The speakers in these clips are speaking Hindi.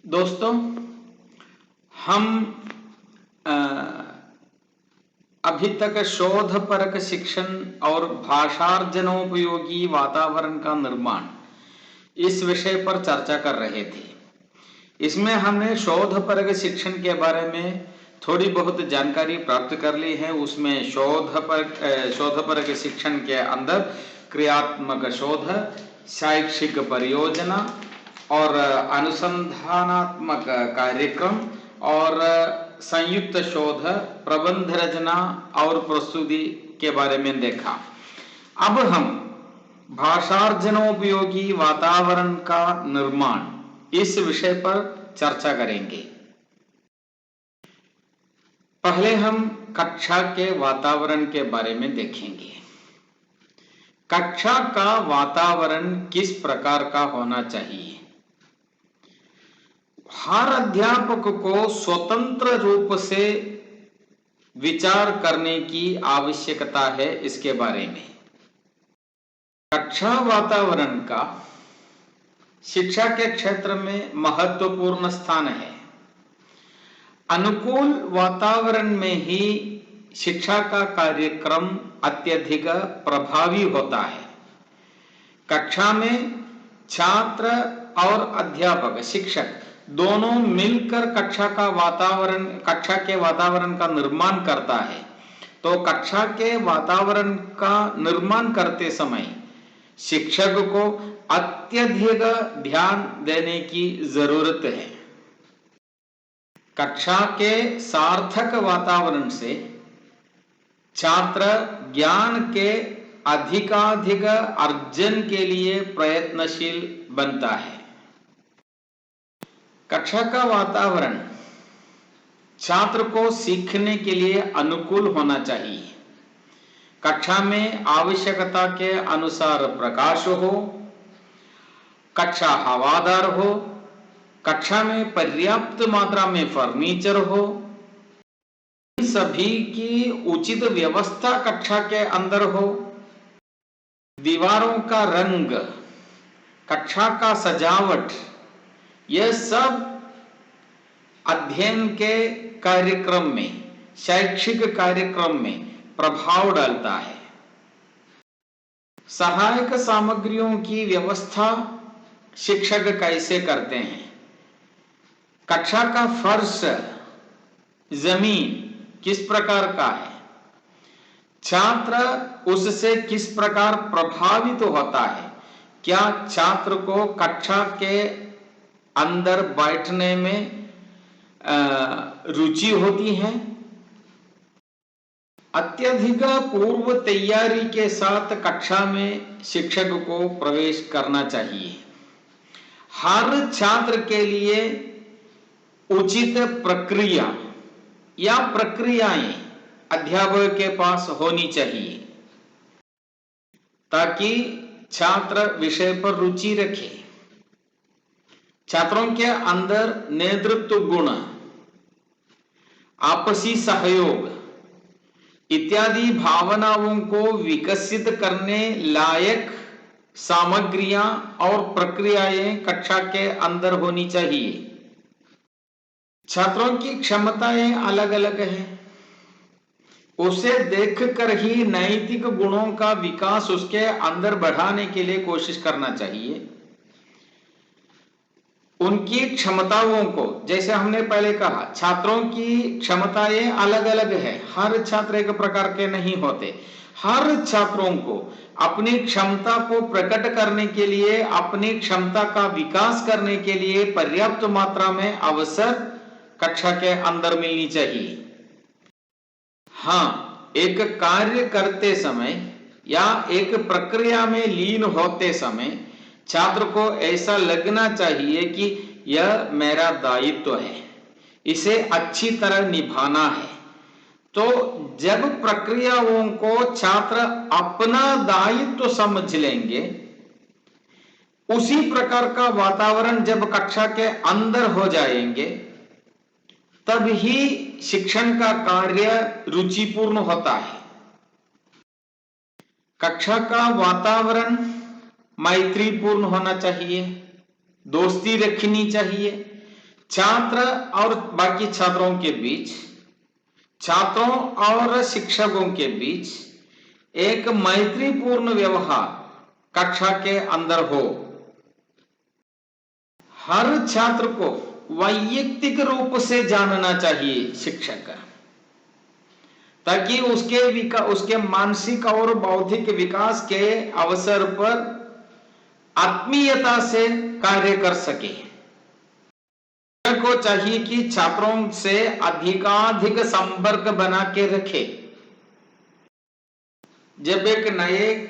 दोस्तों, हम अ, अभी तक शोधपरक शिक्षण और भाषार्जनोपयोगी वातावरण का निर्माण इस विषय पर चर्चा कर रहे थे। इसमें हमने शोधपरक शिक्षण के बारे में थोड़ी बहुत जानकारी प्राप्त कर ली है। उसमें शोधपरक शिक्षण के अंदर क्रियात्मक शोध, शैक्षिक परियोजना और अनुसंधानात्मक कार्यक्रम और संयुक्त शोध, प्रबंध रचना और प्रस्तुति के बारे में देखा। अब हम भाषार्जनोपयोगी वातावरण का निर्माण इस विषय पर चर्चा करेंगे। पहले हम कक्षा के वातावरण के बारे में देखेंगे। कक्षा का वातावरण किस प्रकार का होना चाहिए? हर अध्यापक को स्वतंत्र रूप से विचार करने की आवश्यकता है इसके बारे में। कक्षा वातावरण का शिक्षा के क्षेत्र में महत्वपूर्ण स्थान है। अनुकूल वातावरण में ही शिक्षा का कार्यक्रम अत्यधिक प्रभावी होता है। कक्षा में छात्र और अध्यापक, शिक्षक दोनों मिलकर कक्षा के वातावरण का निर्माण करता है। तो कक्षा के वातावरण का निर्माण करते समय शिक्षक को अत्यधिक ध्यान देने की जरूरत है। कक्षा के सार्थक वातावरण से छात्र ज्ञान के अधिकाधिक अर्जन के लिए प्रयत्नशील बनता है। कक्षा का वातावरण छात्र को सीखने के लिए अनुकूल होना चाहिए। कक्षा में आवश्यकता के अनुसार प्रकाश हो, कक्षा हवादार हो, कक्षा में पर्याप्त मात्रा में फर्नीचर हो, सभी की उचित व्यवस्था कक्षा के अंदर हो, दीवारों का रंग, कक्षा का सजावट, यह सब अध्ययन के कार्यक्रम में, शैक्षिक कार्यक्रम में प्रभाव डालता है। सहायक सामग्रियों की व्यवस्था शिक्षक कैसे करते हैं? कक्षा का फर्श, जमीन किस प्रकार का है? छात्र उससे किस प्रकार प्रभावित होता है? क्या छात्र को कक्षा के अंदर बैठने में रुचि होती है? अत्यधिक पूर्व तैयारी के साथ कक्षा में शिक्षक को प्रवेश करना चाहिए। हर छात्र के लिए उचित प्रक्रिया या प्रक्रियाएं अध्यापक के पास होनी चाहिए ताकि छात्र विषय पर रुचि रखे। छात्रों के अंदर नेतृत्व गुण, आपसी सहयोग इत्यादि भावनाओं को विकसित करने लायक सामग्रियां और प्रक्रियाएं कक्षा के अंदर होनी चाहिए। छात्रों की क्षमताएं अलग अलग हैं, उसे देखकर ही नैतिक गुणों का विकास उसके अंदर बढ़ाने के लिए कोशिश करना चाहिए। उनकी क्षमताओं को, जैसे हमने पहले कहा, छात्रों की क्षमताएं अलग अलग है, हर छात्र एक प्रकार के नहीं होते। हर छात्रों को अपनी क्षमता को प्रकट करने के लिए, अपनी क्षमता का विकास करने के लिए पर्याप्त मात्रा में अवसर कक्षा के अंदर मिलनी चाहिए। हाँ, एक कार्य करते समय या एक प्रक्रिया में लीन होते समय छात्र को ऐसा लगना चाहिए कि यह मेरा दायित्व है, इसे अच्छी तरह निभाना है। तो जब प्रक्रियाओं को छात्र अपना दायित्व समझ लेंगे, उसी प्रकार का वातावरण जब कक्षा के अंदर हो जाएंगे, तब ही शिक्षण का कार्य रुचिपूर्ण होता है। कक्षा का वातावरण मैत्रीपूर्ण होना चाहिए, दोस्ती रखनी चाहिए, छात्र और बाकी छात्रों के बीच, छात्रों और शिक्षकों के बीच एक मैत्रीपूर्ण व्यवहार कक्षा के अंदर हो। हर छात्र को वैयक्तिक रूप से जानना चाहिए शिक्षक, ताकि उसके मानसिक और बौद्धिक विकास के अवसर पर आत्मीयता से कार्य कर सके। को चाहिए कि छात्रों से अधिकाधिक संपर्क बना के रखे। जब एक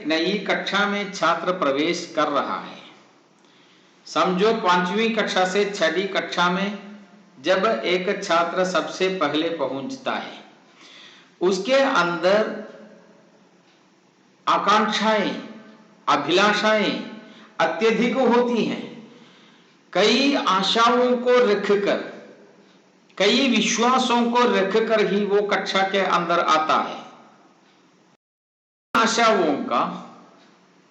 नई कक्षा में छात्र प्रवेश कर रहा है, समझो 5वीं कक्षा से 6वीं कक्षा में जब एक छात्र सबसे पहले पहुंचता है, उसके अंदर आकांक्षाएं, अभिलाषाएं अत्यधिक होती हैं। कई आशाओं को रखकर, कई विश्वासों को रखकर ही वो कक्षा के अंदर आता है। आशाओं का,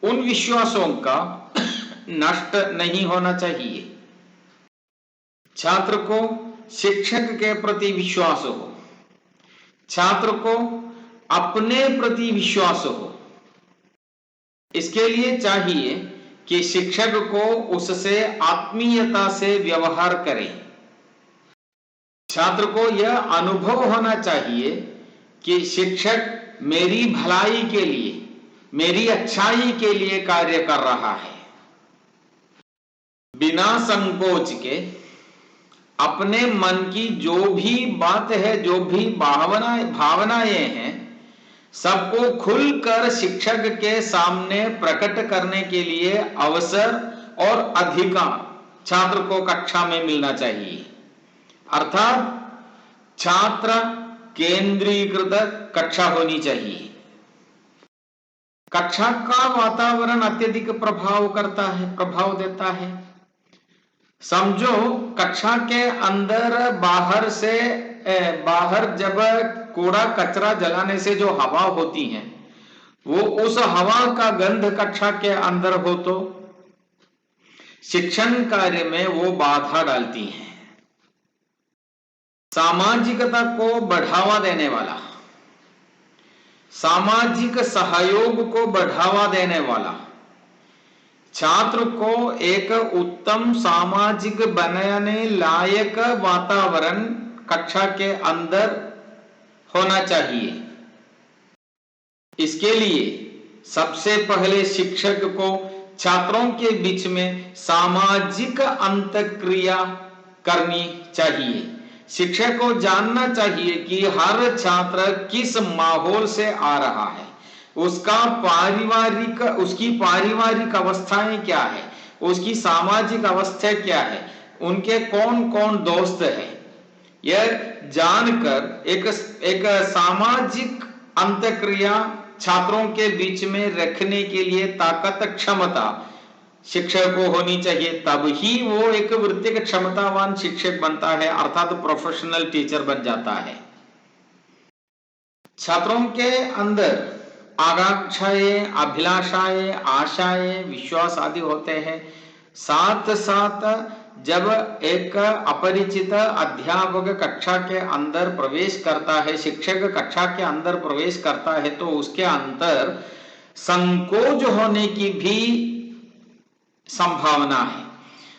उन विश्वासों का नष्ट नहीं होना चाहिए। छात्र को शिक्षक के प्रति विश्वास हो, छात्र को अपने प्रति विश्वास हो। इसके लिए चाहिए कि शिक्षक को उससे आत्मीयता से व्यवहार करें। छात्र को यह अनुभव होना चाहिए कि शिक्षक मेरी भलाई के लिए, मेरी अच्छाई के लिए कार्य कर रहा है। बिना संकोच के अपने मन की जो भी बात है, जो भी भावनाएं हैं, सबको खुलकर शिक्षक के सामने प्रकट करने के लिए अवसर और अधिकार छात्र को कक्षा में मिलना चाहिए। अर्थात छात्र केंद्रीकृत कक्षा होनी चाहिए। कक्षा का वातावरण अत्यधिक प्रभाव देता है। समझो कक्षा के अंदर बाहर जब कूड़ा कचरा जलाने से जो हवा होती है, वो उस हवा का गंध कक्षा के अंदर हो तो शिक्षण कार्य में वो बाधा डालती है। सामाजिकता को बढ़ावा देने वाला, सामाजिक सहयोग को बढ़ावा देने वाला, छात्र को एक उत्तम सामाजिक बनाने लायक वातावरण कक्षा के अंदर होना चाहिए। इसके लिए सबसे पहले शिक्षक को छात्रों के बीच में सामाजिक अंतःक्रिया करनी चाहिए। शिक्षक को जानना चाहिए कि हर छात्र किस माहौल से आ रहा है, उसकी पारिवारिक अवस्थाएं क्या है, उसकी सामाजिक अवस्था क्या है, उनके कौन कौन दोस्त हैं। यह जानकर एक सामाजिक अंतःक्रिया छात्रों के बीच में रखने के लिए ताकत, क्षमता शिक्षक को होनी चाहिए। तब ही वो एक वृत्तिक क्षमतावान शिक्षक बनता है, अर्थात प्रोफेशनल टीचर बन जाता है। छात्रों के अंदर आकांक्षाएं, अभिलाषाएं, आशाएं, विश्वास आदि होते हैं। साथ साथ जब एक अपरिचित अध्यापक कक्षा के अंदर प्रवेश करता है, शिक्षक कक्षा के अंदर प्रवेश करता है, तो उसके अंदर संकोच होने की भी संभावना है।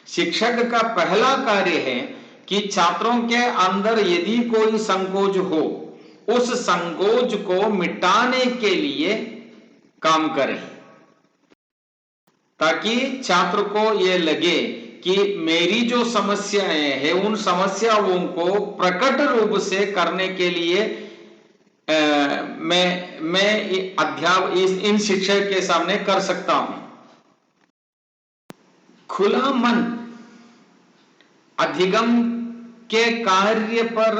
शिक्षक का पहला कार्य है कि छात्रों के अंदर यदि कोई संकोच हो, उस संकोच को मिटाने के लिए काम करें, ताकि छात्र को यह लगे कि मेरी जो समस्याएं हैं, उन समस्याओं को प्रकट रूप से करने के लिए मैं इन शिक्षक के सामने कर सकता हूं। खुला मन अधिगम के कार्य पर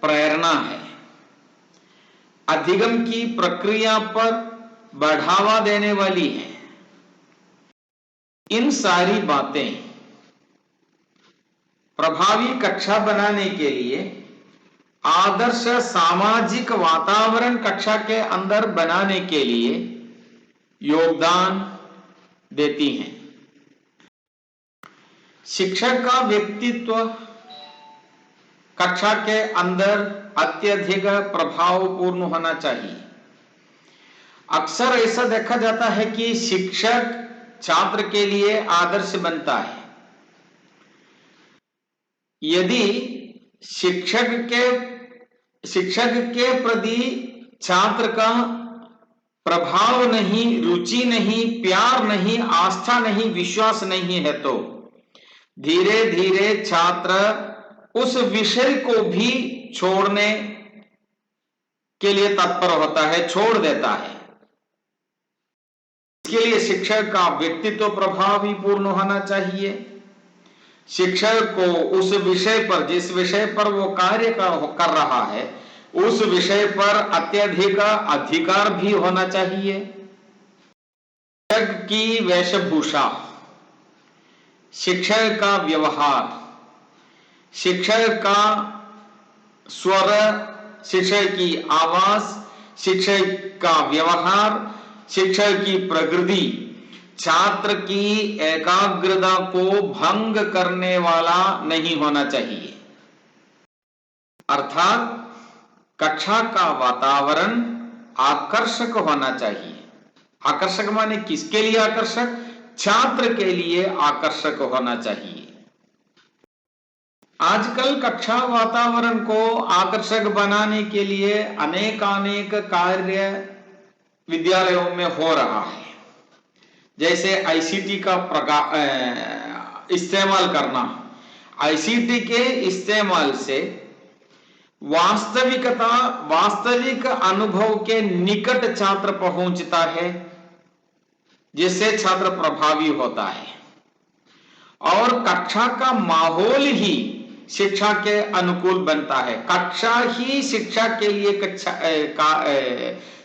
प्रेरणा है, अधिगम की प्रक्रिया पर बढ़ावा देने वाली है। इन सारी बातें प्रभावी कक्षा बनाने के लिए, आदर्श सामाजिक वातावरण कक्षा के अंदर बनाने के लिए योगदान देती हैं। शिक्षक का व्यक्तित्व कक्षा के अंदर अत्यधिक प्रभावपूर्ण होना चाहिए। अक्सर ऐसा देखा जाता है कि शिक्षक छात्र के लिए आदर्श बनता है। यदि शिक्षक के प्रति छात्र का प्रभाव नहीं, रुचि नहीं, प्यार नहीं, आस्था नहीं, विश्वास नहीं है तो धीरे धीरे छात्र उस विषय को भी छोड़ने के लिए तत्पर होता है, छोड़ देता है। इसके लिए शिक्षक का व्यक्तित्व प्रभावी पूर्ण होना चाहिए। शिक्षक को उस विषय पर, जिस विषय पर वो कार्य कर रहा है, उस विषय पर अत्यधिक अधिकार भी होना चाहिए। शिक्षक की वेशभूषा, शिक्षक का व्यवहार, शिक्षक का स्वर, शिक्षक की आवाज, शिक्षक का व्यवहार, शिक्षक की प्रकृति छात्र की एकाग्रता को भंग करने वाला नहीं होना चाहिए। अर्थात कक्षा का वातावरण आकर्षक होना चाहिए। आकर्षक माने किसके लिए आकर्षक? छात्र के लिए आकर्षक होना चाहिए। आजकल कक्षा वातावरण को आकर्षक बनाने के लिए अनेक कार्य विद्यालयों में हो रहा है। जैसे आईसीटी का इस्तेमाल करना। आईसीटी के इस्तेमाल से वास्तविक अनुभव के निकट छात्र पहुंचता है, जिससे छात्र प्रभावी होता है और कक्षा का माहौल ही शिक्षा के अनुकूल बनता है। कक्षा ही शिक्षा के लिए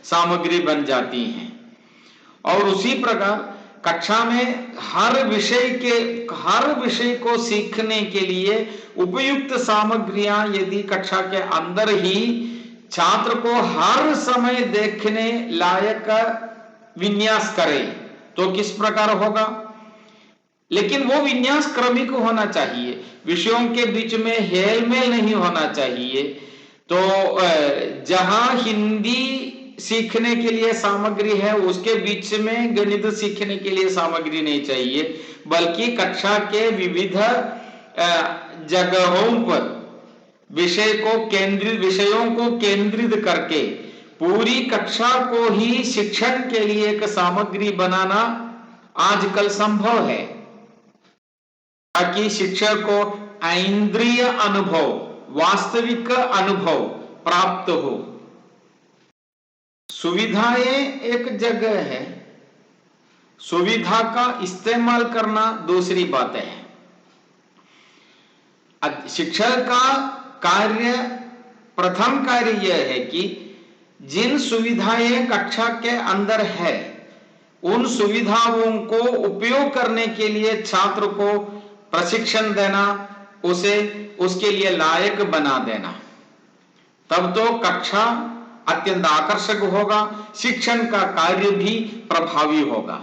सामग्री बन जाती है और उसी प्रकार कक्षा में हर विषय को सीखने के लिए उपयुक्त सामग्रियां यदि कक्षा के अंदर ही छात्र को हर समय देखने लायक विन्यास करें तो किस प्रकार होगा। लेकिन वो विन्यास क्रमिक होना चाहिए, विषयों के बीच में हेलमेल नहीं होना चाहिए। तो जहां हिंदी सीखने के लिए सामग्री है उसके बीच में गणित सीखने के लिए सामग्री नहीं चाहिए, बल्कि कक्षा के विविध जगहों पर विषयों को केंद्रित करके पूरी कक्षा को ही शिक्षण के लिए एक सामग्री बनाना आजकल संभव है, ताकि शिक्षक को इंद्रिय अनुभव, वास्तविक अनुभव प्राप्त हो। सुविधाएं एक जगह है, सुविधा का इस्तेमाल करना दूसरी बात है। शिक्षक का कार्य, प्रथम कार्य यह है कि जिन सुविधाएं कक्षा के अंदर है उन सुविधाओं को उपयोग करने के लिए छात्र को प्रशिक्षण देना, उसके लिए लायक बना देना। तब तो कक्षा अत्यंत आकर्षक होगा, शिक्षण का कार्य भी प्रभावी होगा।